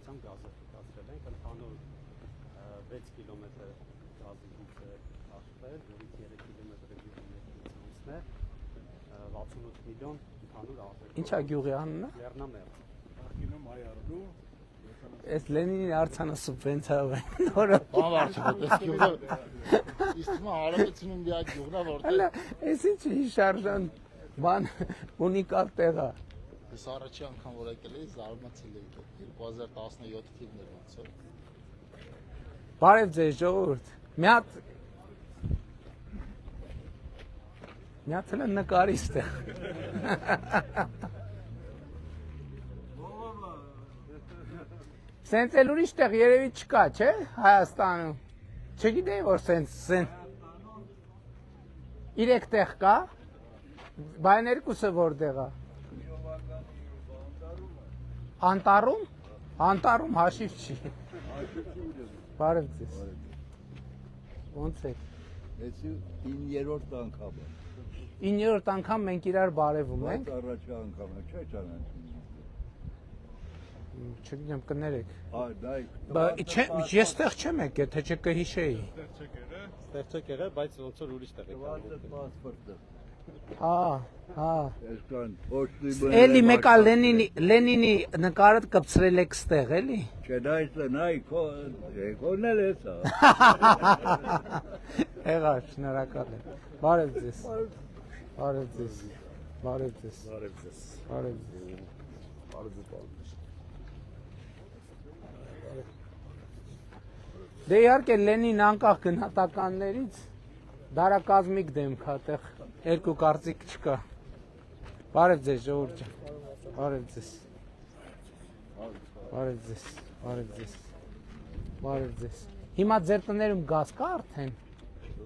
ուղղությամբ գազաֆիկացրել ենք, ընդհանուր 6 կիլոմետր գազի գույք է աշխատել, որից 3 կիլոմետրը գյուղի ներկայացումն է, 68 միլիոն ընդհանուր արտադրություն։ Ինչ է գյուղի անունը։ Լեռնամեր։ Ակինում այարդու Այս Լենինի արձանը սուբվենցիայով է նորը։ բանվարչը այս գյուղը իստում հարաբեցնում դիա գյուղնա որտեղ Հələ այս ինչ հիշարժան բան ունիկալ տեղ է։ Ես առաջի անգամ որ եկել էի զարմացել էի 2017 թիվն էր ոնց որ Բարև ձեզ ժողովուրդ։ Մի հատ էլ նկարի ստեղ։ Սենց էլ ուրիշ տեղ երևի չկա, չէ, Հայաստանում։ Չգիտեի, որ սենց 3 տեղ կա, բայն երկուսը որտեղ է։ Անտարում։ Անտարում հաշիվ չի։ Բարև ձեզ։ Ոնց եք։ Էսի 9-րդ անգամ է։ 9-րդ անգամ մենք իրար բարևում ենք։ Առաջի անգամը չէ ճանաչում։ Չգիտեմ, կներեք։ Այ Ես տեղ չեմ եկել, թե չկհիշեի։ Ստեղ չեք եղել, բայց ոնց որ ուրիշ տեղ եք եղել։ պասպորտը։ Հա։ Այսքան ոչնի Էլի մեկա Լենինի նկարը կպցրել եք ստեղ, էլի։ Չէ, դա նայ կոնել է սա։ Եղա, շնորհակալ եմ։ Բարև ձեզ։ Բարև ձեզ։ Բարև ձեզ։ Բարև ձեզ։ Բարև ձեզ։ Դե իհարկե Լենին անկախ գնահատականներից դարակազմիկ դեմք է, այդտեղ երկու կարծիք չկա։ Բարև ձեզ ժողովուրդ ջան։ Բարև ձեզ։ Բարև ձեզ։ Բարև ձեզ։ Բարև ձեզ։ Հիմա ձեր տներում գազ կա արդեն։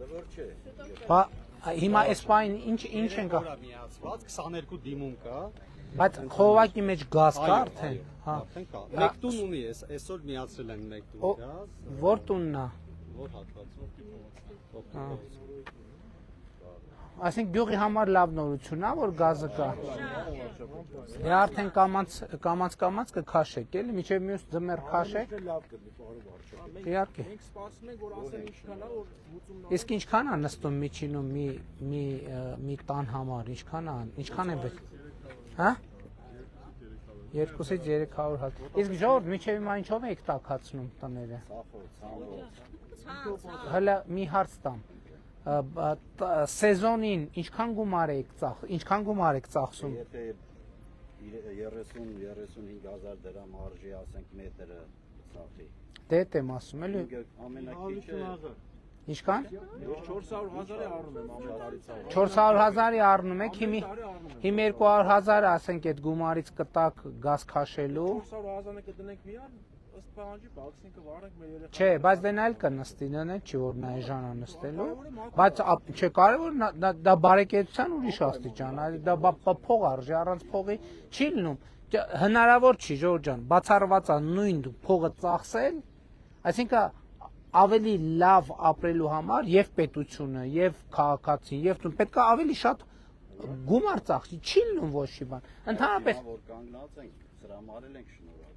Լվոր չէ։ Բա հիմա այս բան ինչ են կա։ Միացված 22 դիմում կա։ Բայց խողովակի մեջ գազ կա արդեն։ Հա։ Արդեն կա։ Մեկ տուն ունի, այսօր միացրել են մեկ տուն գազ։ Որ տունն է։ Որ հատվածում։ Այսինքն գյուղի համար լավ նորություն է, որ գազը կա։ Դե արդեն կամած կքաշեք, էլի, մինչև մյուս ձմեռ քաշեք։ Իհարկե։ Մենք սպասում ենք որ ասեն ինչքան է որ լուծումն Իսկ ինչքան է նստում միջինում մի տան համար, ինչքան է պետք։ Հա? 2-ից 300 հատ։ Իսկ ժողովուրդ մինչև հիմա ինչով եք տաքացնում տները։ Հələ մի հարց տամ։ Սեզոնին ինչքան գումար եք ծախսում։ Եթե 30-35,000 դրամ արժի, ասենք մետրը ծախի։ Դե եմ ասում էլի։ Ամենակիչը Ինչքան։ 400,000-ի առնում եմ ամեն տարի ծախս 400,000-ի առնում եք, հիմի 200,000 ասենք այդ գումարից կտակ գազ քաշելու։ 400,000-ը կդնենք միան ըստ պահանջի բաքսինքը վառենք մեր երեխա Չէ, բայց դե նա էլ կնստի, նա չի որ նա ժանա նստելու, բայց չէ կարևոր դա բարեկեցության ուրիշ աստիճան, դա փող արժի, առանց փողի չի լինում։ Հնարավոր չի, Ժորժ ջան, բացառված է նույն փողը ծախսել, այսինքն ավելի լավ ապրելու համար եւ պետությունը, եւ քաղաքացին, եւ պետք է ավելի շատ գումար ծախսի, չի լինում ոչ մի բան։ Ընդհանրապես որ կանգնած ենք, սրամարել ենք շնորհակալ։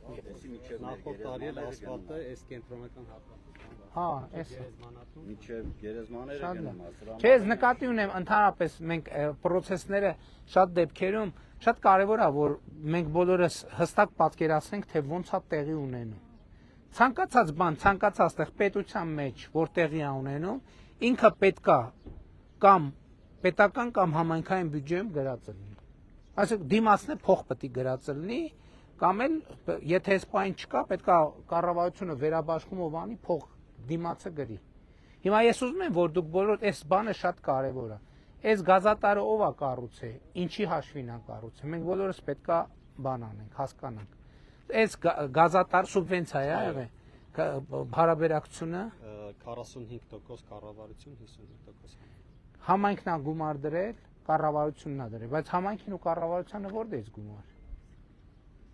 Դեսի միջև Նախորդ տարի էլ ասֆալտը այս կենտրոնական հատվածում։ հա, էս միջև գերեզմաները գնում է, սրամարել։ Չէ, ես նկատի ունեմ ընդհանրապես մենք process-ները շատ դեպքերում շատ կարևոր է որ մենք բոլորս հստակ պատկերացնենք թե ոնց է տեղի ունենում։ Ցանկացած բան, ցանկացած տեղ պետության մեջ որ տեղի է ունենում, ինքը պետքա կամ պետական կամ համայնքային բյուջեում գրած լինի։ Այսինքն դիմացն է փող պետք է գրած լինի, կամ էլ եթե այս բան չկա, պետքա կառավարությունը վերաբաշխումով անի փող դիմացը գրի։ Հիմա ես ուզում եմ որ դուք բոլոր այս բանը շատ կարևոր է։ Այս գազատարը ով է կառուցել, ինչի հաշվին է կառուցել։ Մենք բոլորս պետքա բան անենք, հասկանանք։ Այս գազատար սուբվենցիա է եղել հարաբերակցությունը 45% կառավարություն 55%։ Համայնքն է գումար դրել, կառավարությունն է դրել, բայց համայնքին ու կառավարությանը որտեղից գումար։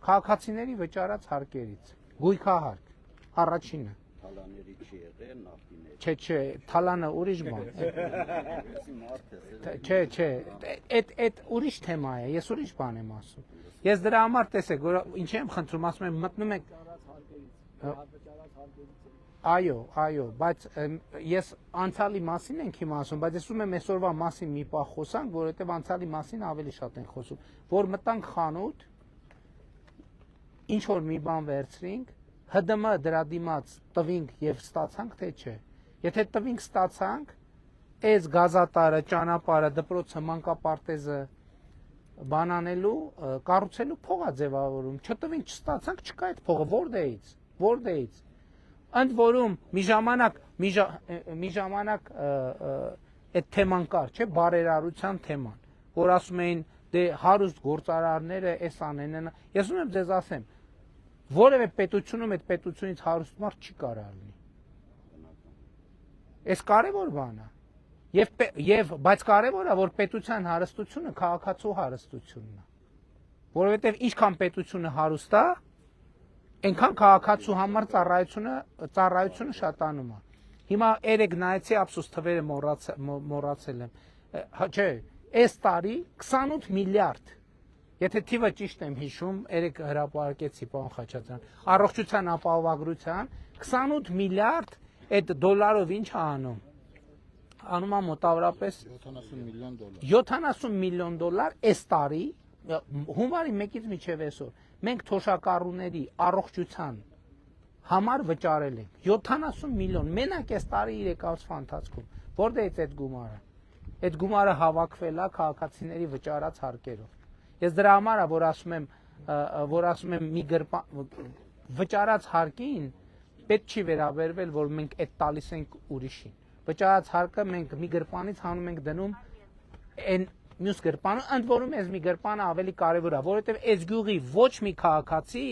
Քաղաքացիների վճարած հարկերից, գույքահարկ, առաջինը։ Թալաների չի եղել, նավթիների։ Չէ, թալանը ուրիշ բան։ Չէ, այդ ուրիշ թեմա է, ես ուրիշ բան եմ ասում։ Ես դրա համար տեսեք, որ ինչ եմ խնդրում, ասում եմ մտնում եք Այո, բայց ես անցյալի մասին ենք հիմա ասում, բայց ես ուզում եմ այսօրվա մասին մի պահ խոսանք, որովհետև անցյալի մասին ավելի շատ ենք խոսում, որ մտանք խանութ, ինչ որ մի բան վերցրինք, ՀԴՄ դրա դիմաց տվինք եւ ստացանք, թե չէ։ Եթե տվինք ստացանք, այս գազատարը, ճանապարհը, դպրոցը, մանկապարտեզը բանանելու, կառուցելու փող է ձևավորում, չտվինք, չստացանք, չկա այդ փողը, որտեղից։ Ընդ որում մի ժամանակ այդ թեման կար, չէ, բարերարության թեման, որ ասում էին դե հարուստ գործարարները էս անեն, ես ուզում եմ ձեզ ասեմ, որևէ պետությունում այդ պետությունից հարուստ մարդ չի կարող լինի։ Այս կարևոր բան է։ Բայց կարևոր է, որ պետության հարստությունը քաղաքացու հարստությունն է։ Որովհետև ինչքան պետությունը հարուստ է, այնքան քաղաքացու համար ծառայությունը շատանում է։ Հիմա երեք նայեցի ափսոս թվերը մոռացել եմ։ Չէ, այս տարի 28 միլիարդ, եթե թիվը ճիշտ եմ հիշում, երեք հրապարակեցի պարոն Խաչատրյան, առողջության ապահովագրության 28 միլիարդ այդ դոլարով ինչ է անում։ Անում է մոտավորապես 70 միլիոն դոլար։ 70 միլիոն դոլար այս տարի, հունվարի 1-ից մինչև այսօր, մենք թոշակառուների առողջության համար վճարել ենք 70 միլիոն, մենակ այս տարի 3 ամսվա ընթացքում, որտեղից այդ գումարը։ Այդ գումարը հավաքվել է քաղաքացիների վճարած հարկերով։ Ես դրա համար է, որ ասում եմ մի վճարած հարկին պետք չի վերաբերվել, որ մենք այդ տալիս ենք ուրիշին։ Վճարած հարկը մենք մի գրպանից հանում ենք դնում այն մյուս գրպանը, ընդ որում այս մի գրպանը ավելի կարևոր է, որովհետև այս գյուղի ոչ մի քաղաքացի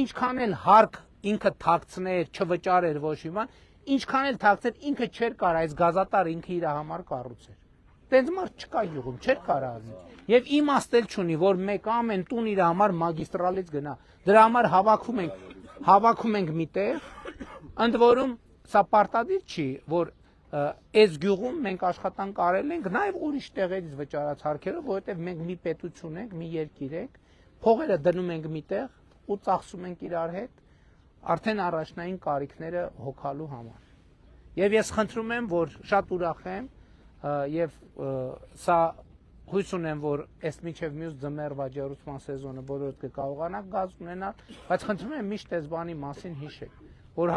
ինչքան էլ հարկ ինքը թաքցներ, չվճարեր ոչ մի բան, ինչքան էլ թաքցներ ինքը չէր կարող այս գազատարը ինքը իր համար կառուցեր։ Տենց մարդ չկա յուղում, չէր կարող լինի։ Եվ իմաստել չունի, որ մեկ ամեն տուն իր համար մագիստրալից գնա։ Դրա համար հավաքում ենք միտեղ, ընդ որում սա պարտադիր չի, որ այս գյուղում մենք աշխատանք արել ենք նաև ուրիշ տեղերից վճարած հարկերով, որովհետև մենք մի պետություն ենք, մի երկիր ենք, փողերը դնում ենք միտեղ ու ծախսում ենք իրար հետ արդեն առաջնային կարիքները հոգալու համար։ Եվ ես խնդրում եմ, որ շատ ուրախ եմ եւ սա հույս ունեմ, որ այս միջև մյուս ձմեռվա ջերուցման սեզոնը բոլորդ կկարողանաք գազ ունենալ, բայց խնդրում եմ միշտ այս բանի մասին հիշեք, որ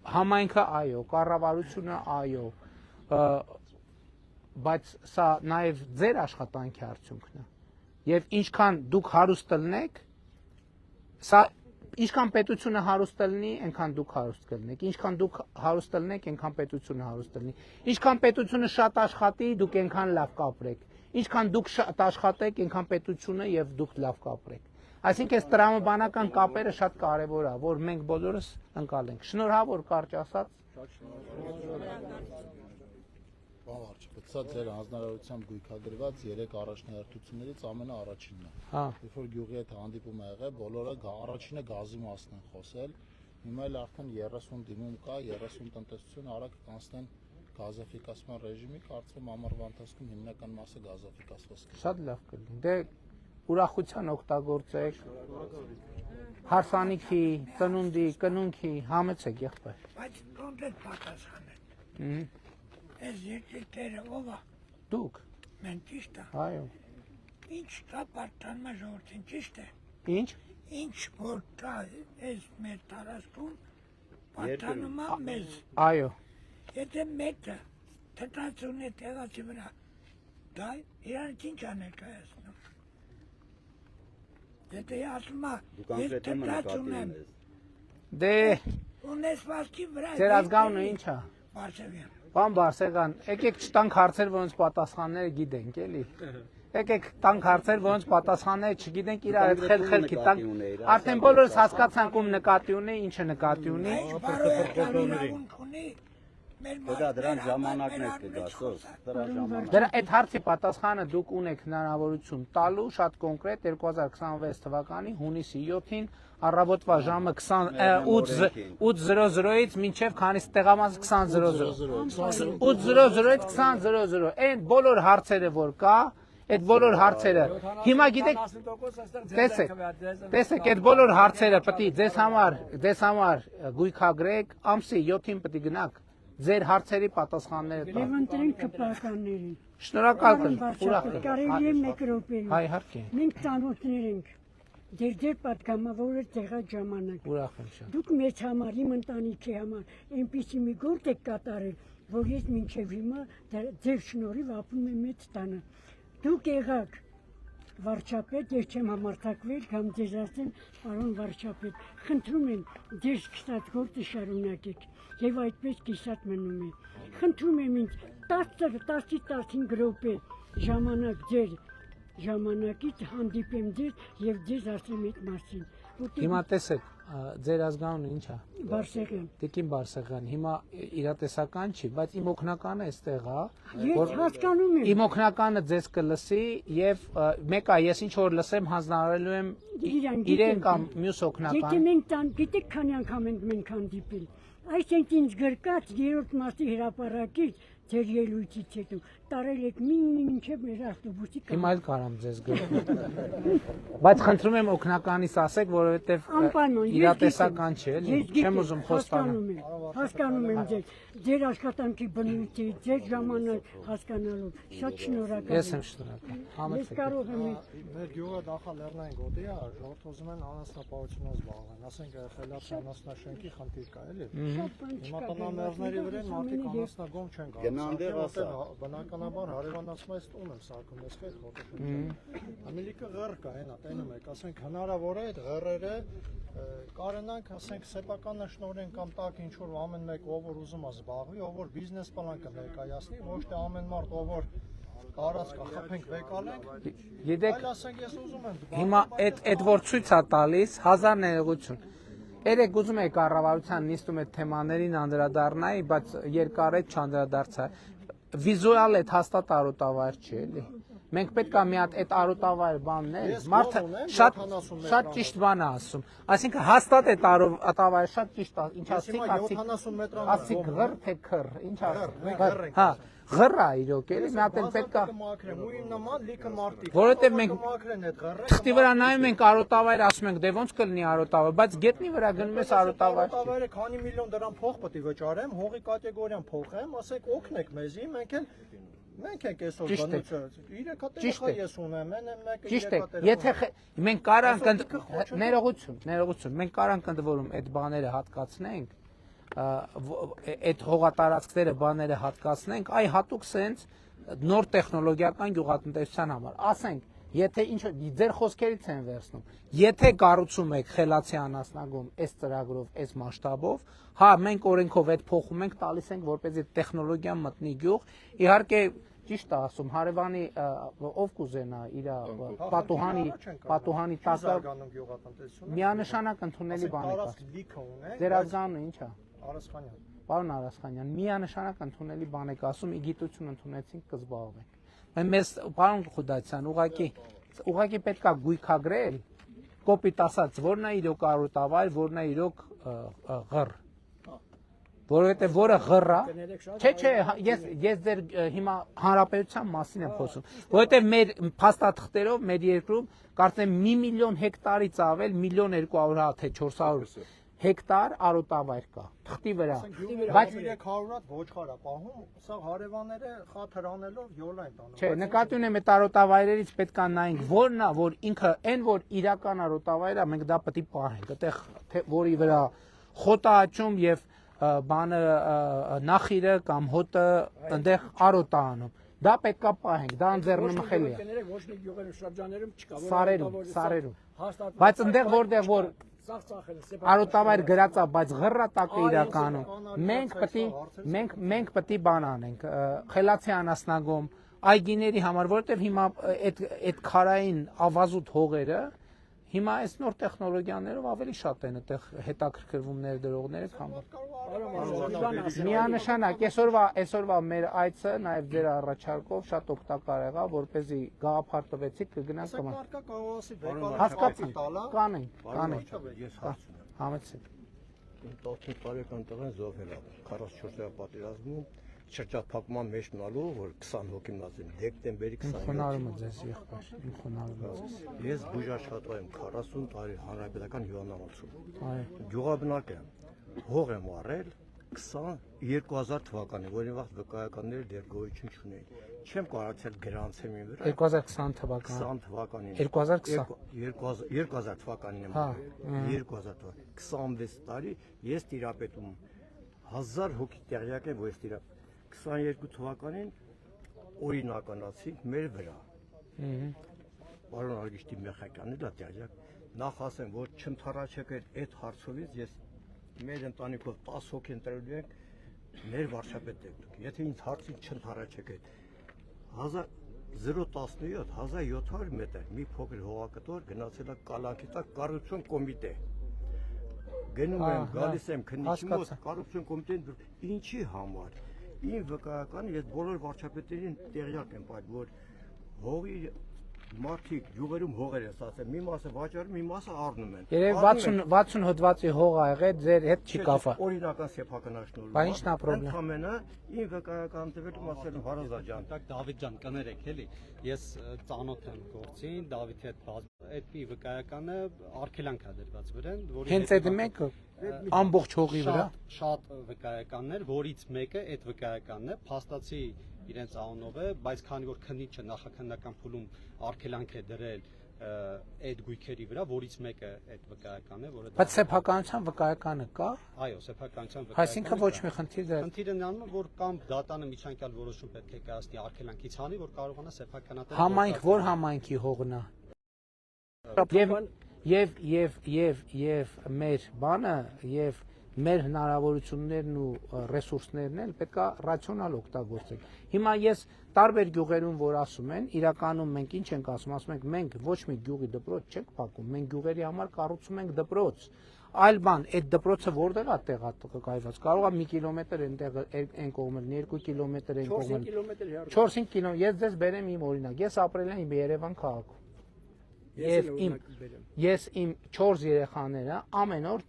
համայնքը այո, կառավարությունը այո, բայց սա նաև ձեր աշխատանքի արդյունքն է։ Եվ ինչքան դուք հարուստ կլինեք, սա ինչքան պետությունը հարուստ կլինի, այնքան դուք հարուստ կլինեք։ Ինչքան դուք հարուստ կլինեք, այնքան պետությունը հարուստ կլինի։ Ինչքան պետությունը շատ աշխատի, դուք այնքան լավ կապրեք։ Ինչքան դուք շատ աշխատեք, այնքան պետությունը եւ դուք լավ կապրեք։ Այսինքն այս տրամաբանական կապերը շատ կարևոր է, որ մենք բոլորս ընկալենք։ Շնորհավոր կարճ ասած։ Բավարար, սա ձեր հանձնարարությամբ գույքագրված 3 առաջնահերթություններից ամենաառաջինն է։ Հա։ Երբ որ գյուղի հետ հանդիպում ա եղել, բոլորը առաջինը գազի մասն են խոսել։ Հիմա էլ արդեն 30 դիմում կա, 30 տնտեսություն արագ կանցնեն գազաֆիկացման ռեժիմի, կարծում ամառվա ընթացքում հիմնական մասը գազաֆիկացված կլինի։ Շատ լավ կլինի։ Դե ուրախության օգտագործեք։ Հարսանիքի, ծնունդի, կնունքի համեցեք եղբայր։ Բայց կոնկրետ պատասխանը։ Այս երկիրները ով է։ Դուք։ Մենք ճիշտ է։ Այո։ Ինչ կա պատտանմա ժողովրդին ճիշտ է։ Ինչ։ Ինչ որ կա այս մեր տարածքում պատտանում է մեզ։ Այո։ Եթե մեկը թթացուն է տեղացի վրա, դա իրանք ինչ է ներկայացնում։ Եթե ասում է, ես թթացուն եմ։ Դե Ունես վասկի վրա։ ձեր ազգանունը ինչ է։ Բարսեղյան։ Պարոն Բարսեղյան, եկեք չտանք հարցեր, որոնց պատասխանները գիտենք, էլի։ Եկեք տանք հարցեր, որոնց պատասխանները չգիտենք, իրար հետ խելքի տանք։ Արդեն բոլորս հասկացանք ում նկատի ունի, ինչը նկատի ունի։ Դրան ժամանակն է կգասոս, դրա ժամանակ։ Դրա այդ հարցի պատասխանը դուք ունեք հնարավորություն տալու շատ կոնկրետ 2026 թվականի հունիսի 7-ին առավոտվա ժամը 8:00-ից մինչև քանիս տեղամաս 20:00։ 8:00-ից 20:00։ Այն բոլոր հարցերը որ կա, այդ բոլոր հարցերը։ Հիմա գիտեք, տեսեք, այդ բոլոր հարցերը պետք է ձեզ համար գույքագրեք, ամսի 7-ին պետք է գնաք ձեր հարցերի պատասխանները տալ։ Եվ ընտրենք կպականներին։ Շնորհակալ եմ, ուրախ եմ։ Կարելի է մեկ րոպեում։ Հայ իհարկե։ Մենք ծանոթներ ենք։ Ձեր պատգամավորը տեղա ժամանակ։ Ուրախ եմ շատ։ Դուք մեծ համար, իմ ընտանիքի համար այնպիսի մի գործ եք կատարել, որ ես մինչև հիմա ձեր շնորհիվ ապրում եմ մեծ տանը։ Դուք եղաք վարչապետ, ես չեմ համարձակվել կամ ձեզ ասեմ, պարոն վարչապետ, խնդրում եմ ձեր սկսած գործը շարունակեք եւ այդպես կիսատ մնում է։ Խնդրում եմ ինձ 10-ից 15 րոպե ժամանակ ձեր ժամանակից հանդիպեմ ձեզ եւ ձեզ ասեմ այդ մասին։ Հիմա տեսեք, ձեր ազգանունը ի՞նչ է։ Բարսեղյան։ Տիկին Բարսեղյան, հիմա իրատեսական չի, բայց իմ օգնականը էստեղ է, Ես հասկանում եմ։ իմ օգնականը ձեզ կլսի եւ մեկը ես ինչ որ լսեմ հանձնարարելու եմ իրեն կամ մյուս Եթե օգնական։ մենք գիտեք քանի անգամ ենք մենք հանդիպել։ Այսինքն ինձ գրկած 3-րդ մասի հրապարակից ձեր ելույթից հետո տարել եք մինչև մեր ավտոբուսի կանգ։ Հիմա էլ կարամ ձեզ գրել։ Բայց խնդրում եմ օգնականից ասեք, որովհետեւ իրատեսական չէ, էլի։ Չեմ ուզում խոստանալ։ Հասկանում եմ ձեր աշխատանքի բնույթը, ձեր ժամանակ հասկանալով։ Շատ շնորհակալ եմ։ Ես եմ շնորհակալ։ Ես կարող եմ Մեր գյուղը նախալեռնային գոտի է, ժողովուրդ ուզում են անասնապահությունով զբաղվեն, ասենք խելացի անասնաշենքի խնդիր կա, էլի։ Հիմա տնամերձների վրա մարդիկ անասնագոմ չեն գալիս, բնականաբար հարևանացմայց տուն եմ սարքում, ես հետ խոտոշում։ Ամելիկը ղեռ կա, հենա, տենում եք, ասենք հնարավոր է այդ ղեռերը կարենանք, ասենք սեփական շնորհեն կամ տակ ինչ որ ամեն մեկ ով որ ուզում է զբաղվի, ով որ բիզնես պլան կներկայացնի, ոչ թե ամեն մարդ ով որ տարածք խփենք վեկալենք։ Գիտեք, Այլ ասենք ես ուզում եմ հիմա այդ որ ցույց է տալիս 1000 ներողություն։ Երեք ուզում եք կառավարության նիստում այդ թեմաներին անդրադառնայի, բայց երկար է չանդրադարձա։ Վիզուալ է հաստատ արոտավայր չի, էլի։ Մենք պետք է մի հատ այդ արոտավայր բանն է, մարդը շատ ճիշտ բան է ասում։ Այսինքն հաստատ այդ արոտավայր շատ ճիշտ է, ինչ ասիկ, 70 մետրան ասիկ ղր թե քր, ինչ ասիկ։ Հա, ղռա իրոք էլի, մի հատ էլ պետք է մաքրեմ, ու իմ նման լիքը մարդիկ։ Որովհետև մենք մաքրեն այդ ղռը։ թղթի վրա նայում ենք արոտավայր, ասում ենք դե ոնց կլինի արոտավայր, բայց գետնի վրա գնում ես արոտավայր։ Արոտավայրը քանի միլիոն դրամ փող պետք է վճարեմ, հողի կատեգորիան փոխեմ, ասեք օգնեք մեզի, մենք ենք այսօր բնույթը։ 3 հատ ես ունեմ, մեկը 3 հատ։ Ճիշտ է, եթե մենք կարանք ներողություն, մենք կարանք ընդվորում այդ բաները հատկացնենք, այդ հողատարածքները բաները հատկացնենք, այ հատուկ սենց նոր տեխնոլոգիական գյուղատնտեսության համար։ Ասենք, եթե ինչ ձեր խոսքերից են վերցնում, եթե կառուցում եք խելացի անասնագոմ այս ծրագրով, այս մասշտաբով, հա, մենք օրենքով այդ փոխում ենք, տալիս ենք, որպեսզի տեխնոլոգիան մտնի գյուղ։ Իհարկե ճիշտ է ասում, հարևանի ով կուզենա իր պատուհանի տակը միանշանակ ընդունելի բան է ասում։ Ձեր ազգանունը ի՞նչ է։ Արասխանյան։ Պարոն Արասխանյան, միանշանակ ընդունելի բան եք ասում, ի գիտություն ընդունեցինք կզբաղվենք։ Մեզ պարոն Խուդացյան, ուղղակի պետք է գույքագրել, կոպիտ ասած, որն է իրոք արոտավայր, որն է իրոք ղռ։ Որովհետև որը ղռա, չէ, ես ձեր հիմա հանրապետության մասին եմ խոսում, որովհետև մեր փաստաթղթերով մեր երկրում կարծեմ 1 միլիոն հեկտարից ավել, 1.2 թե 400 հեկտար արոտավայր կա թղթի վրա, բայց 300 հատ ոչխար է պահում, սա հարևանները խաթր անելով յոլա են տանում։ Չէ, նկատի ունեմ այդ արոտավայրերից պետք է նայենք որն է, որ ինքը այն որ իրական արոտավայր է, մենք դա պետք է պահենք, այդտեղ որի վրա խոտ է աճում եւ բանը նախիրը կամ հոտը այնտեղ արոտ է անում։ Դա պետք է պահենք, դա անձեռնմխելի է։ Ոչ մի գյուղերում շրջաներում չկա, Սարերում։ Բայց այնտեղ որտեղ որ արոտավայր գրած է, բայց ղռատակը իրականում մենք պետք է բան անենք, խելացի անասնագոմ այգիների համար, որովհետև հիմա այդ քարային ավազուտ հողերը հիմա այս նոր տեխնոլոգիաներով ավելի շատ են այդտեղ հետաքրքրվում ներդրողները, քան միանշանակ այսօրվա մեր այցը նաև ձեր առաջարկով շատ օգտակար եղավ, որպեսզի գաղափար տվեցիք կգնանք կման։ Հասկացին, կանենք։ Համեցեք։ 18 տարեկան տղեն զոհվել է 44-րդ պատերազմում, շրջափակման մեջ մնալու, որ 20 հոգի մնացին դեկտեմբերի 27-ին։ Խոնարհում եմ ձեզ եղբայր, իմ խոնարհում եմ ձեզ։ Ես բուժաշխատող եմ 40 տարի հանրապետական հյուրանոցում։ Այո։ Գյուղաբնակ եմ, հող եմ առել 2000 թվականին, որի վաղ վկայականները դեռ գոյություն չունեին։ Չեմ կարողացել գրանցեմ իմ վրա 2020 թվական։ 20 թվականին։ 2020 թվականին եմ Հա, առել։ 2000 թվական։ 26 տարի ես տիրապետում 1000 հոգի տեղյակ եմ, որ ես տիրապետում 22 թվականին օրինականացինք մեր վրա։ Պարոն Արգիշտի Մեխակյանը դա տեղյակ։ Նախ ասեմ, որ չընթառաջեք այդ հարցովից, ես մեր ընտանիքով 10 հոգի ընտրելու ենք մեր վարչապետ եք դուք։ Եթե ինձ հարցին չընթառաջեք այդ 017 1700 մետր մի փոքր հողակտոր գնացել է Կալանքի տակ կառուցություն կոմիտե։ Գնում եմ, գալիս եմ քննիչի մոտ, կառուցություն կոմիտեն ինչի համար։ Իմ վկայականը ես բոլոր վարչապետերին տեղյակ եմ այդ, որ հողի մարդիկ յուղերում հողեր են ստացել, մի մասը վաճառում, մի մասը առնում են։ Երևի 60 հոդվածի հող ա եղել, ձեր հետ չի կապա։ Օրինական սեփականաշնորհում։ Բա ի՞նչն է պրոբլեմ։ Ընդամենը իմ վկայական տվյալում ասել եմ Հարազատ ջան, Դավիթ ջան, կներեք էլի, ես ծանոթ եմ գործին, Դավիթի հետ այդ մի վկայականը արգելանք է դրված վրան, որի Հենց այդ մեկը ամբողջ հողի վրա։ Շատ վկայականներ, որից մեկը այդ վկայականն է, փաստացի իրենց անունով է, բայց քանի որ քննիչը նախաքննական փուլում արգելանք է դրել այդ գույքերի վրա, որից մեկը այդ վկայականն է, որը Բայց սեփականության վկայականը կա։ Այո, սեփականության վկայականը։ Այսինքն ոչ մի խնդիր դեռ։ Խնդիրը նրանում է, որ կամ դատանը միջանկյալ որոշում պետք է կայացնի արգելանքից հանի, որ կարողանա սեփականատերը Համայնք որ համայնքի հողն է։ Եվ մեր բանը եւ մեր հնարավորություններն ու ռեսուրսներն էլ պետք է ռացիոնալ օգտագործենք։ Հիմա ես տարբեր գյուղերում որ ասում են, իրականում մենք ինչ ենք ասում ենք մենք ոչ մի գյուղի դպրոց չենք փակում, մենք գյուղերի համար կառուցում ենք դպրոց։ Այլ բան, այդ դպրոցը որտեղ է տեղակայված։ Կարող է 1 կիլոմետր այնտեղ այն կողմերն, 2 կիլոմետր այն կողմերն։ 4-5 կիլոմետր։ Ես ձեզ բերեմ իմ օրինակ։ Ես ապրել եմ Երևան քաղաքում։ Ես իմ 4 երեխաները ամեն օր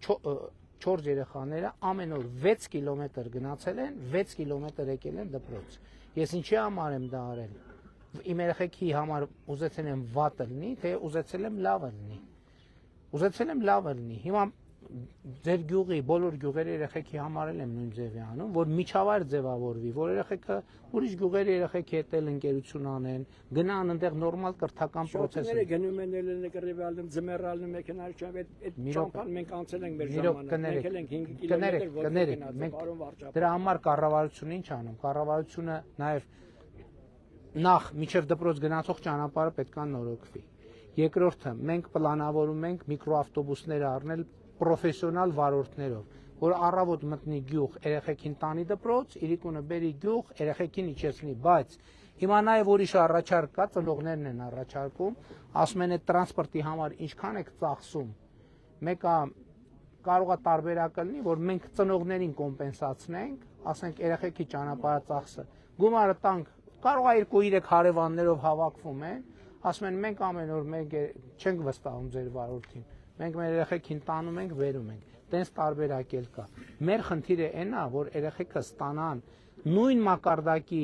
4 երեխաները ամեն օր 6 կիլոմետր գնացել են, 6 կիլոմետր եկել են դպրոց։ Ես ինչի համար եմ դա արել։ Իմ երեխեքի համար ուզեցել եմ վատը լինի, թե ուզեցել եմ լավը լինի։ Ուզեցել եմ լավը լինի։ Հիմա ձեր գյուղի բոլոր գյուղերի երեխեքի համար եմ նույն ձևի անում, որ միջավայր ձևավորվի, որ երեխեքը ուրիշ գյուղերի երեխեքի հետ էլ ընկերություն անեն, գնան այնտեղ նորմալ կրթական process-ը։ Գնում են նկարիվալն, ձմեռալն մեքենալ չավ, այդ ճամփան մենք անցել ենք մեր ժամանակ, եկել ենք 5 կիլոմետր կներեք, դրա համար կառավարությունը ինչ անում։ Կառավարությունը նաև նախ միջև դպրոց գնացող ճանապարհը պետք է նորոգվի։ Երկրորդը մենք պլանավորում ենք միկրոավտոբուսներ առնել պրոֆեսիոնալ վարորդներով, որ առավոտ մտնի գյուղ, երեխեքին տանի դպրոց, իրիկունը բերի գյուղ, երեխեքին իջեցնի, բայց հիմա նաև ուրիշ առաջարկ կա, ծնողներն են առաջարկում, ասում են այդ տրանսպորտի համար ինչքան եք ծախսում։ Մեկը կարող է տարբերակը լինի, որ մենք ծնողներին կոմպենսացնենք, ասենք երեխեքի ճանապարհածախսը, գումարը տանք, կարող է 2-3 հարևաններով հավաքվում են, ասում են մենք ամեն օր մենք չենք վստահում ձեր վարորդին։ Մենք մեր երեխեքին տանում ենք, վերում ենք։ Տենց տարբերակ էլ կա։ Մեր խնդիրը այն է, որ երեխեքը ստանան նույն մակարդակի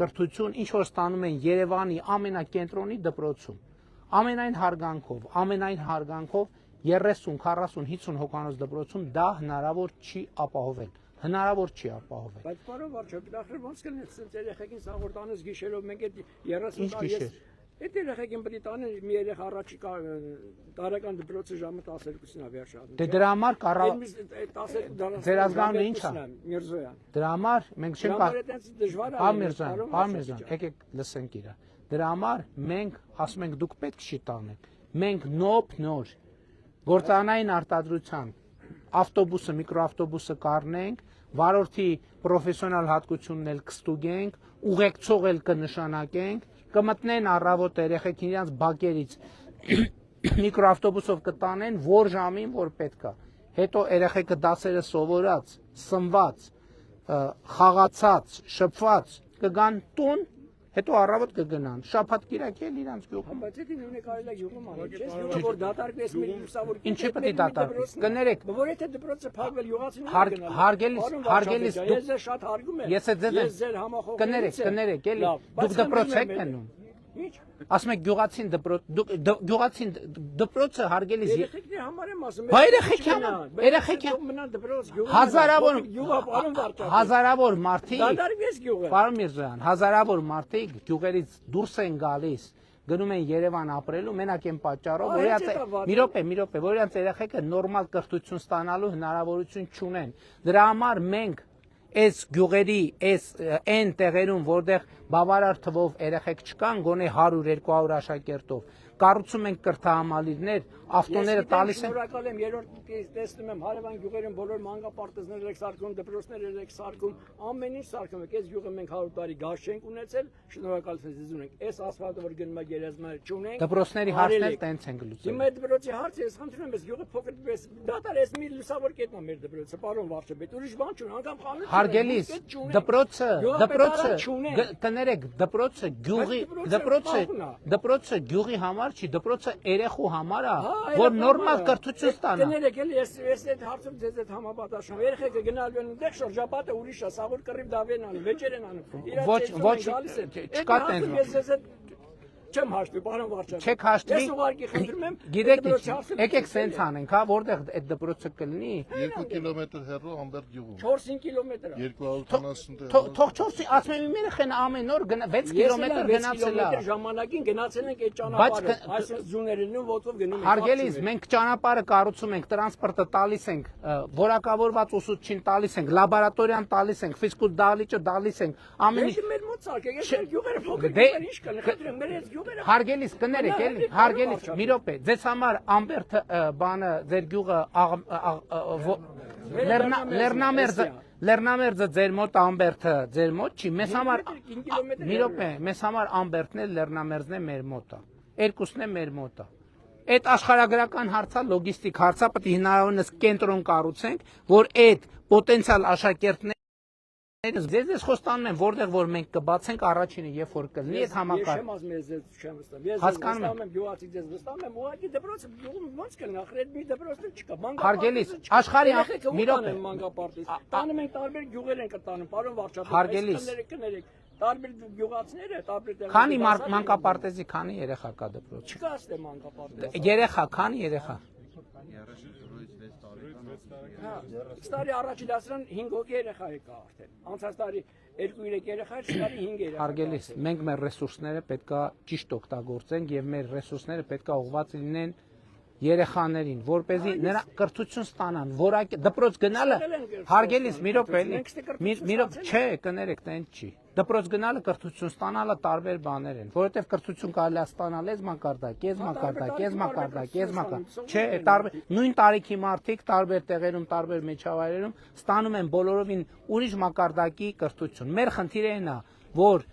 կրթություն, ինչ որ ստանում են Երևանի ամենակենտրոնի դպրոցում։ Ամենայն հարգանքով 30, 40, 50 հոգանոց դպրոցում դա հնարավոր չի ապահովել։ Հնարավոր չի ապահովել։ Բայց պարոն վարչապետ, ախր ոնց կլինի ցած երեխեքին սաղորդանս գիշերով մենք այդ 30 տարի Այդ երեխեքին պետք է տանեն մի երեխա առաջիկա տարեկան դպրոցի ժամը 12-ին է վերջանում։ Դե դրա համար ձեր ազգանունը ի՞նչ է։ Միրզոյան։ Դրա համար մենք չենք Պարմիրզյան, եկեք լսենք իրա։ Դրա համար մենք ասում ենք դուք պետք չի տանեք։ Մենք նոր գործանային արտադրության ավտոբուսը, միկրոավտոբուսը կառնենք, վարորդի պրոֆեսիոնալ հատկությունն էլ կստուգենք, ուղեկցող էլ կնշանակենք, կմտնեն առավոտ երեխեքին իրենց բակերից միկրոավտոբուսով կտանեն, որ ժամին որ պետք է։ Հետո երեխեքը դասերը սովորած, սնված, խաղացած, շփված կգան տուն, հետո առավոտ կգնան, շաբաթ կիրակի էլ իրանց գյուղում։ Բայց դա նույնը կարելի է գյուղում անել, չէ՞, գյուղը որ դատարկվեց մի լուսավոր։ Ինչի պետք է դատարկվի։ Կներեք, որ եթե դպրոցը փակվել յուղացին հարգելիս ես ձեզ շատ հարգում եմ։ Ես ձեր համախոհ կներեք, էլի դուք դպրոց եք մնում։ Ինչ։ Ասում եք գյուղացին դպրոցը հարգելիս։ Երեխեքների համար եմ ասում։ Բա երեխեքի մնան դպրոց գյուղը։ Հազարավոր մարդիկ։ Դատարկվեց գյուղը։ Պարոն Միրզոյան, հազարավոր մարդիկ գյուղերից դուրս են գալիս, գնում են Երևան ապրելու մենակ այն պատճառով, որ մի րոպե, որ իրանց երեխեքը նորմալ կրթություն ստանալու հնարավորություն չունեն։ Դրա համար մենք այս գյուղերի, այն տեղերում, որտեղ բավարար թվով երեխեք չկան, գոնե 100-200 աշակերտով, կառուցում ենք կրթահամալիրներ, ավտոները տալիս են։ Շնորհակալ եմ, երրորդ տեսնում եմ հարևան գյուղերում բոլոր մանկապարտեզներ եք սարքում, դպրոցներ եք սարքում, ամեն ինչ սարքում եք։ Այս գյուղը մենք 100 տարի գազ չենք ունեցել, շնորհակալություն ձեզ ունենք։ Այս ասֆալտը, որ գնում է գերեզմաներ չունենք։ Դպրոցների հարցն էլ տենց ենք լուծել։ Հիմա այդ դպրոցի հարցը ես խնդրում եմ, այս գյուղը փոքր դատար էս մի լուսավոր կետն է մեր դպրոցը, պարոն Վարչապետ, ուրիշ բան չունի, անգամ խանութ։ Հարգելիս, կներեք, դպրոցը գյուղի համար չի, դպրոցը երեխու համար է, որ նորմալ կրթություն ստանա։ Կներեք, էլի ես այդ հարցում ձեզ այդ համապատասխան։ Երեխեքը գնալու են այնտեղ շրջապատը ուրիշ է, սաղուր կռիվ դավեն անում, վեճեր են անում։ Ոչ, չկա տենց։ Չեմ հաշտվի, պարոն Վարչապետ։ Չեք հաշտվի։ Ես ուղղակի խնդրում եմ, գիտեք, եկեք սենց անենք, հա, որտեղ այդ դպրոցը կլինի։ 2 կիլոմետր հեռու Ամբերտ գյուղում։ 4-5 կիլոմետր է։ 250 Թող 4-ի, ասում եմ, իմ երեխան ամեն օր 6 կիլոմետր գնացել է։ Ժամանակին գնացել ենք այդ ճանապարհը, այսինքն ձուներն ու ոտով գնում ենք։ Հարգելիս, մենք ճանապարհը կառուցում ենք, տրանսպորտը տալիս ենք, որակավորված ուսուցչին տալիս ենք, լաբորատորիան տալիս ենք, ֆիզկուլ դահլիճը տալիս ենք, ամեն ինչ։ Մեր մոտ սարքեք, այս գյուղերը փոքր գյուղեր ինչ կան, խնդրեմ, մեր այս գյուղերը։ Հարգելիս, կներեք, էլի, հարգելիս, մի րոպե, ձեզ համար Ամբերտ բանը, ձեր գյուղը Լեռնամերձը ձեր մոտ, Ամբերտը ձեր մոտ չի, մեզ համար մի րոպե, մեզ համար Ամբերտն էլ Լեռնամերձն է մեր մոտը, երկուսն է մեր մոտը։ Այդ աշխարհագրական հարցը, լոգիստիկ հարցը պետք է հնարավորինս կենտրոն կառուցենք, որ այդ պոտենցիալ աշակերտները Ձեզ խոստանում եմ, որտեղ որ մենք կբացենք առաջինը, երբ որ կլինի այդ համակարգը։ Ես հասկանում եմ, գյուղացի ձեզ վստահում եմ, ուղղակի դպրոցը գյուղում ոնց կլինի, ախր այդ մի դպրոցներ չկա։ Հարգելիս, աշխարհի մի րոպե։ Մանկապարտեզ։ Տանում ենք տարբեր գյուղեր են կտանում, պարոն Վարչապետ։ Հարգելիս, կներեք, տարբեր գյուղացիները, տարբեր տեղեր։ Քանի մանկապարտեզի, քանի երեխա կա դպրոց։ Չկա այստեղ մանկապարտեզ։ Երեխա, քանի երեխա։ 6 տարի առաջ դասարան 5 հոգի երեխա եկա արդեն։ Անցած տարի 2-3 երեխա էր, տարի 5 երեխա։ Հարգելիս, մենք մեր ռեսուրսները պետքա ճիշտ օգտագործենք եւ մեր ռեսուրսները պետքա ուղղված լինեն երեխաներին, որպեսզի նրա կրթություն ստանան, որակի դպրոց գնալը հարգելիս մի րոպե էլի։ Մի րոպե, չէ, կներեք, տենց չի։ Դպրոց գնալը կրթություն ստանալը տարբեր բաներ են, որովհետև կրթություն կարելի է ստանալ այս մակարդակ, չէ, նույն տարիքի մարդիկ տարբեր տեղերում, տարբեր միջավայրերում ստանում են բոլորովին ուրիշ մակարդակի կրթություն։ Մեր խնդիրը այն է, որ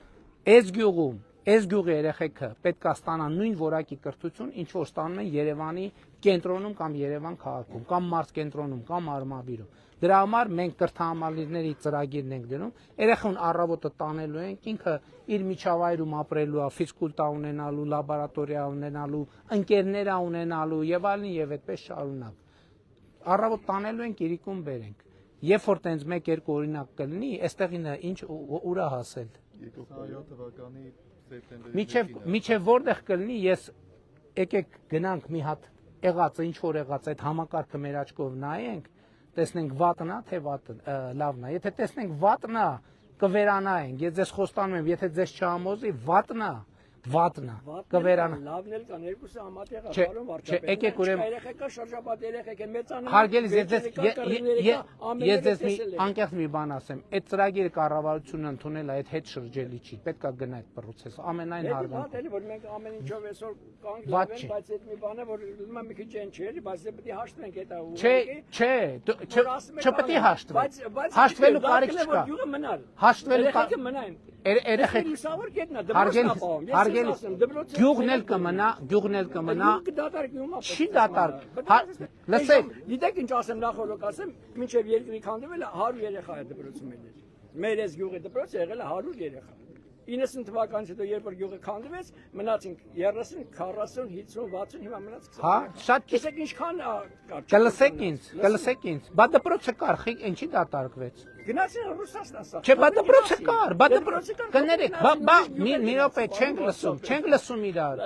այս գյուղի երեխեքը պետք է ստանան նույն որակի կրթություն, ինչ որ ստանում են Երևանի կենտրոնում կամ Երևան քաղաքում, կամ մարզկենտրոնում, կամ Արմավիրում։ Դրա համար մենք կրթահամալիրների ծրագիրն ենք դնում, երեխուն առավոտը տանելու ենք, ինքը իր միջավայրում ապրելու է, ֆիզկուլտա ունենալու, լաբորատորիա ունենալու, ընկերներ ունենալու եւ այլն եւ այդպես շարունակ։ Առավոտ տանելու ենք, իրիկում բերենք։ Երբ որ տենց 1-2 օրինակ կլինի, այստեղինը ինչ ուրա հասել։ 2007 թվականի Միջև որտեղ կլինի, ես եկեք գնանք մի հատ եղածը, ինչ որ եղած այդ համակարգը մեր աչքով նայենք, տեսնենք վատնա, թե լավն է։ Եթե տեսնենք վատնա, կվերանայենք։ Ես ձեզ խոստանում եմ, եթե ձեզ չհամոզի, վատնա, կվերանա։ Լավն էլ կան, երկուսը համատեղ է, Չէ, պարոն Վարչապետ։ եկեք ուրեմն երեխեքա շրջապատ երեխեք են մեծանում։ Հարգելիս, ես ձեզ մի անկեղծ մի բան ասեմ, այդ ծրագիրը կառավարությունը ընդունել է, այդ հետ շրջելի չի, պետք է գնա այդ պրոցեսը, ամենայն հարգանքով։ Էլի որ մենք ամեն ինչով այսօր կանգնենք, բայց այդ մի բան է, որ ուրեմն մի քիչ են չէ, բայց դե պետք է հաշտվենք այդ Չպետք է հաշտվել։ Հաշտվելու կարիք չկա։ Հաշտվելու կարիք մնային։ Երեխեք լուսավոր կետնա, դպրոցն գյուղն էլ կմնա, չի դատարկ։ Լսեք, գիտեք ինչ ասեմ, նախորդ ասեմ, մինչև երկրի քանդվել 100 երեխա է դպրոցում ելել։ Մեր այս գյուղի դպրոցը եղել է 100 երեխա։ 90 թվականից հետո երբ որ գյուղը քանդվեց, մնացինք 30, 40, 50, 60, հիմա մնաց 20։ Հա, շատ ճիշտ։ Տեսեք ինչքան կար։ Կլսեք ինձ։ Բա դպրոցը կար, ինչի դատարկվեց։ Գնացին Ռուսաստան սա։ Չէ, բա դպրոցը կար, բա դպրոցը կներեք, բա մի րոպե չենք լսում իրար։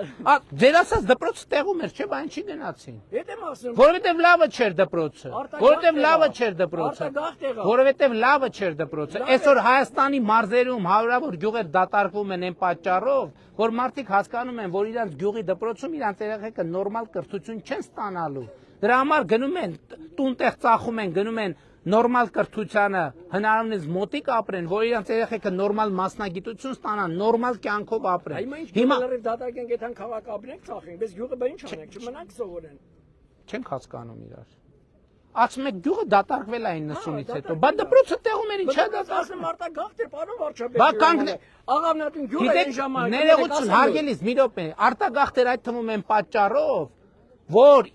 Ձեր ասած դպրոցը տեղում էր, չէ, բա ինչի գնացին։ Հետ եմ ասում։ Որովհետև լավը չէր դպրոցը։ Որովհետև լավը չէր դպրոցը։ Որովհետև լավը չէր դպրոցը։ Այսօր Հայաստանի մարզերում հարյուրավոր գյուղեր դատարկվում են այն պատճառով, որ մարդիկ հասկանում են, որ իրանց գյուղի դպրոցում իրանց երեխեքը նորմալ կրթություն չեն ստանալու։ Դրա համար գնում են տուն-տեղ ծախում են, գնում են նորմալ կրթությանը հնարավորինս մոտիկ ապրեն, որ իրանց երեխեքը նորմալ մասնագիտություն ստանան, նորմալ կյանքով ապրեն։ Հիմա դատարկենք այդան քաղաք ապրենք, ծախենք, բայց գյուղը բա ինչ անենք, չմնանք սովորեն։ Չենք հասկանում իրար։ Ասում եք գյուղը դատարկվել է 90-ից հետո, բա դպրոցը տեղում էր ինչա դատարկվում արտագաղթ էր, պարոն վարչապետ։ Բա կանգնե։ Աղավնատուն գյուղը այն ժամանակ։ Ներողություն, հարգելիս, մի րոպե, արտագաղթ էր այդ թվում են պատճառով, որ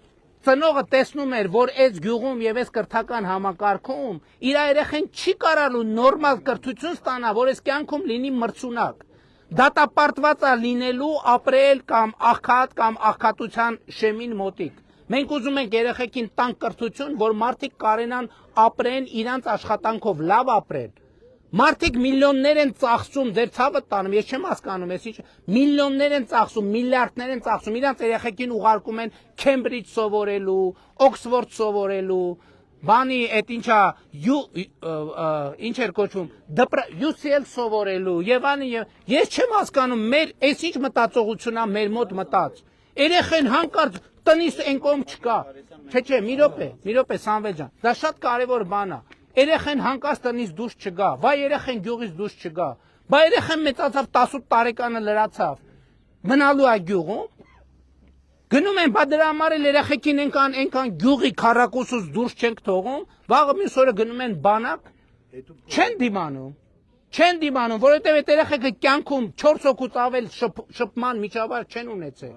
ծնողը տեսնում էր, որ այս գյուղում եւ այս կրթական համակարգում իր երեխեն չի կարալու նորմալ կրթություն ստանա, որ այս կյանքում լինի մրցունակ։ Դատապարտված է լինելու ապրել կամ աղքատ կամ աղքատության շեմին մոտիկ։ Մենք ուզում ենք երեխեքին տանք կրթություն, որ մարդիկ կարենան ապրեն իրանց աշխատանքով, լավ ապրեն։ Մարդիկ միլիոններ են ծախսում, ձեր ցավը տանում, ես չեմ հասկանում, ես ինչ միլիոններ են ծախսում, միլիարդներ են ծախսում, իրանց երեխեքին ուղարկում են Քեմբրիջ սովորելու, Օքսֆորդ սովորելու, բանի այդ ինչա ինչ էր կոչվում, UCL սովորելու, եւ անի ես չեմ հասկանում, մեր այս ինչ մտածողությունն է մեր մոտ մտած։ Երեխեն հանկարծ տնից այն կողմ չկա։ Չէ, մի րոպե Սամվել ջան, դա շատ կարևոր բան է։ Երեխեն հանկարծ տնից դուրս չգա, վայ երեխեն գյուղից դուրս չգա, բա երեխեն մեծացավ 18 տարեկանը լրացավ, մնալու է գյուղում, գնում են, բա դրա համար էլ երեխեքին այնքան գյուղի քառակուսուց դուրս չենք թողում, վաղը մյուս օրը գնում են բանակ, չեն դիմանում, որովհետև այդ երեխեքը կյանքում 4 հոգուց ավել շփման միջավայր չեն ունեցել։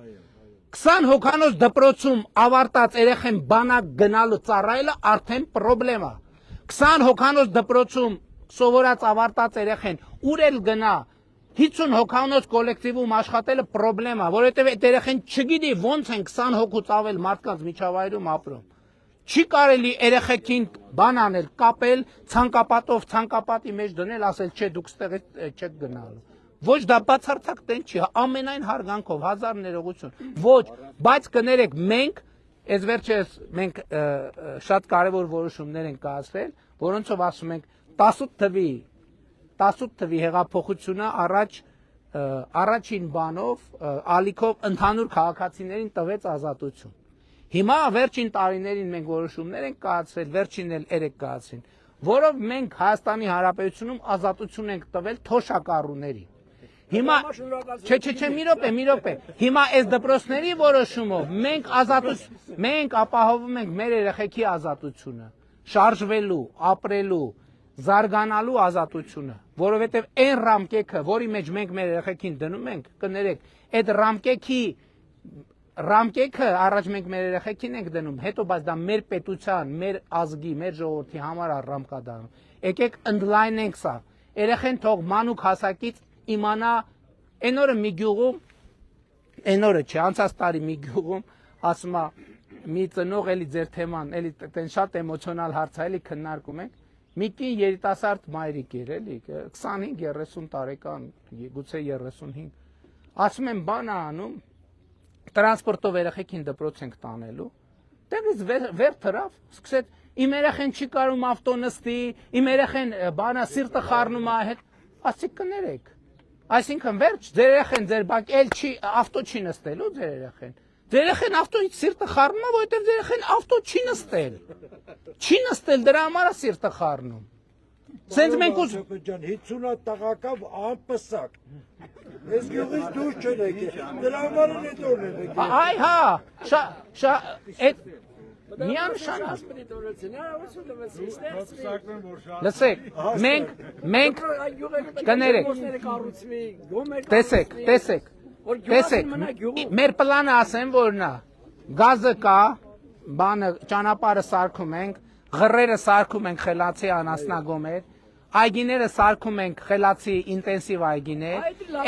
20 հոգանոց դպրոցում ավարտած երեխեն բանակ գնալու ծառայելը արդեն պրոբլեմ է։ 20 հոգանոց դպրոցում սովորած ավարտած երեխեն ուր էլ գնա 50 հոգանոց կոլեկտիվում աշխատելը պրոբլեմ է, որովհետև այդ երեխեն չգիտի ոնց են 20 հոգուց ավել մարդկանց միջավայրում ապրում։ Չի կարելի երեխեքին բան անել, կապել, ցանկապատի մեջ դնել, ասել չէ դուք ստեղ չեք գնալու։ Ոչ դա բացարձակ տեն չի, ամենայն հարգանքով, հազար ներողություն։ Ոչ, բայց կներեք մենք, այս վերջերս մենք շատ կարևոր որոշումներ ենք կայացրել, որոնցով ասում ենք 18 թվի հեղափոխությունը առաջին բանով ալիքով ընդհանուր քաղաքացիներին տվեց ազատություն։ Հիմա վերջին տարիներին մենք որոշումներ ենք կայացրել, վերջին էլ 3 կայացրին, որով մենք Հայաստանի Հանրապետությունում ազատություն ենք տվել թոշակառուներին։ Հիմա չէ, մի րոպե։ Հիմա այս դպրոցների որոշումով մենք ապահովում ենք մեր երեխեքի ազատությունը, շարժվելու, ապրելու, զարգանալու ազատությունը, որովհետև այն ռամկեքը, որի մեջ մենք մեր երեխեքին դնում ենք, կներեք, այդ ռամկեքը առաջ մենք մեր երեխեքին ենք դնում, հետո բայց դա մեր պետության, մեր ազգի, մեր ժողովրդի համար է ռամկա դառնում։ Եկեք ընդլայնենք սա։ Երեխեն թող մանուկ հասակից իմանա այն օրը մի գյուղում, այն օրը չէ, անցած տարի մի գյուղում ասում է մի ծնող էլի ձեր թեման, էլի տեն շատ էմոցիոնալ հարց է, էլի քննարկում ենք։ Մի կին երիտասարդ մայրիկ էր, էլի 25-30 տարեկան, գուցե 35։ Ասում եմ բան անում, տրանսպորտով երեխեքին դպրոց ենք տանելու։ Տեղից վեր թռավ, սկսեց իմ երեխեն չի կարում ավտո նստի, իմ երեխեն բանա սիրտը խառնում է հետ, ասի կներեք։ Այսինքն վերջ, ձեր երեխեն ձեր բակ էլ չի ավտո չի նստելու ձեր երեխեն։ Ձեր երեխեն ավտոից սիրտը խառնում է, որովհետև ձեր երեխեն ավտո չի նստել։ Չի նստել, դրա համար է սիրտը խառնում։ Սենց մենք ուզում 50 տղակավ անպսակ։ Ես գյուղից դուրս չեն եկել։ Դրա համար են այդ օրն եկել։ Այ հա, այդ միանշանակ։ Լսեք, մենք կներեք։ Տեսեք, մեր պլանը ասեմ որն է, գազը կա, բանը ճանապարհը սարքում ենք, ղռերը սարքում ենք խելացի անասնագոմեր, այգիները սարքում ենք խելացի ինտենսիվ այգիներ,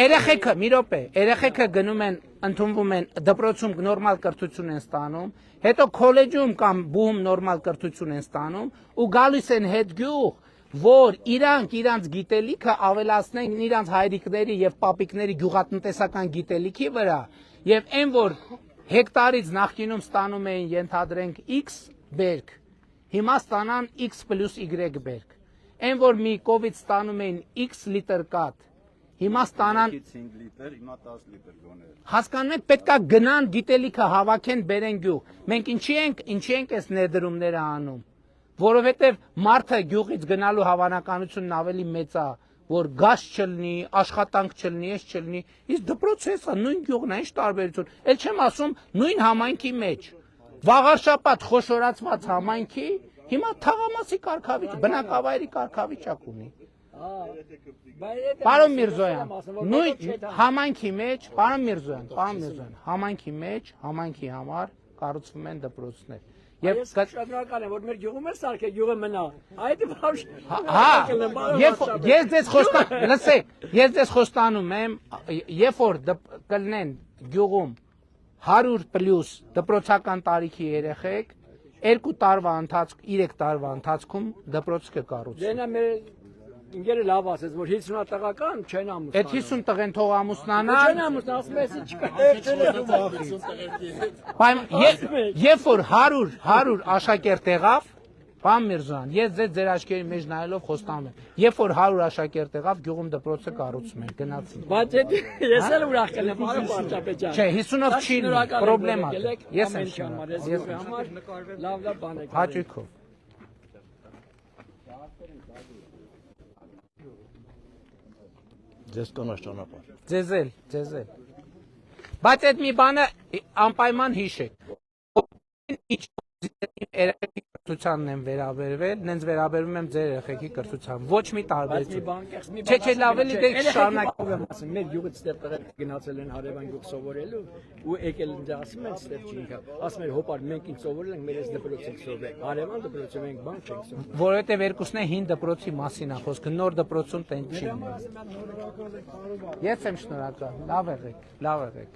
երեխեքը, մի րոպե, երեխեքը գնում են, ընդունվում են դպրոցում նորմալ կրթություն են ստանում, հետո քոլեջում կամ բուհում նորմալ կրթություն են ստանում ու գալիս են հետ գյուղ, որ իրանց գիտելիքը ավելացնեն իրանց հայրիկների եւ պապիկների գյուղատնտեսական գիտելիքի վրա եւ այն որ հեկտարից նախկինում ստանում էին ենթադրենք X բերք, հիմա ստանան X + Y բերք, այն որ մի կովից ստանում էին X լիտր կաթ, հիմա ստանան 5 լիտր, հիմա 10 լիտր գոներ։ Հասկանում եք, պետքա գնան գիտելիքը հավաքեն բերեն գյուղ։ Մենք ինչի ենք այս ներդրումները անում, որովհետև մարդը գյուղից գնալու հավանականությունն ավելի մեծ է, որ գազ չլինի, աշխատանք չլինի, ես չլինի, իսկ դպրոցը էսա նույն գյուղն է, ինչ տարբերություն։ Էլ չեմ ասում նույն համայնքի մեջ։ Վաղարշապատ խոշորացված համայնքի հիմա թաղամասի կարգավիճակ, բնակավայրի կարգավիճակ ունի։ Պարոն Միրզոյան, նույն համայնքի մեջ, պարոն Միրզոյան, համայնքի մեջ, համայնքի համար կառուցվում են դպրոցներ։ Եվ շնորհակալ եմ, որ մեր գյուղում է սարքել, գյուղը մնա։ Այդ բավ։ Ես ձեզ խոստանում եմ, երբ որ կլինեն գյուղում 100+ դպրոցական տարիքի երեխեք, 2 տարվա ընթացքում, 3 տարվա ընթացքում դպրոց կկառուցվի։ Դենա մեր ինգերը լավ ասեց, որ 50 տղական չեն ամուսնանա։ Այդ 50 տղեն թող ամուսնանան։ Չեն ամուսնա, ասում ես չկա։ Երբ որ 100 աշակերտ եղավ, պարոն Միրզոյան, ես ձեր աչքերի մեջ նայելով խոստանում եմ, երբ որ 100 աշակերտ եղավ, գյուղում դպրոցը կառուցում են, գնացին։ Բայց ես էլ ուրախ կլեմ, պարոն Պարչապետյան։ Չէ, 50-ով չի լինի, պրոբլեմա։ Ես եմ շնորհակալ։ Լավ բան եք։ Հաճույքով։ Ձեզ կանաչ ճանապարհ։ Ձեզ էլ։ Բայց այդ մի բանը անպայման հիշեք։ Երեխեքի կրթությանն եմ վերաբերվել, նենց վերաբերվում եմ ձեր երեխեքի կրթության։ Ոչ մի տարբերություն։ Չէ, լավ էլի դե շարունակում եմ ասում, մեր գյուղից ստեղ տղեր գնացել են հարևան գյուղ սովորելու ու եկել են ասում են ստեղ չի ինքա։ Ասում են հոպար մենք ինչ սովորել ենք, մեր այս դպրոցից ենք սովորել։ Հարևան դպրոցում ենք բան չենք սովորել։ Որովհետև երկուսն է հին դպրոցի մասին է խոսքը, նոր դպրոցում տեն չի։ Ես եմ շնորհակալ։ Լավ եղեք։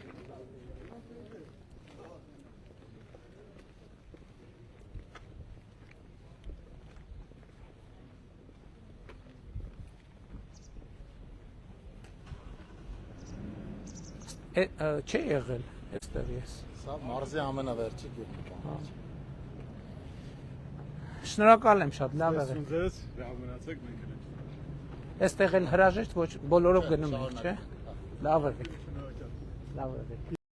Չէ եղել այստեղ ես։ Սա մարզի ամենավերջի գյուղն է։ Շնորհակալ եմ շատ, լավ եղեք։ Ձեզ լավ մնացեք, մենք ենք։ Այստեղ էլ հրաժեշտ ոչ բոլորով գնում ենք, չէ։ Լավ եղեք։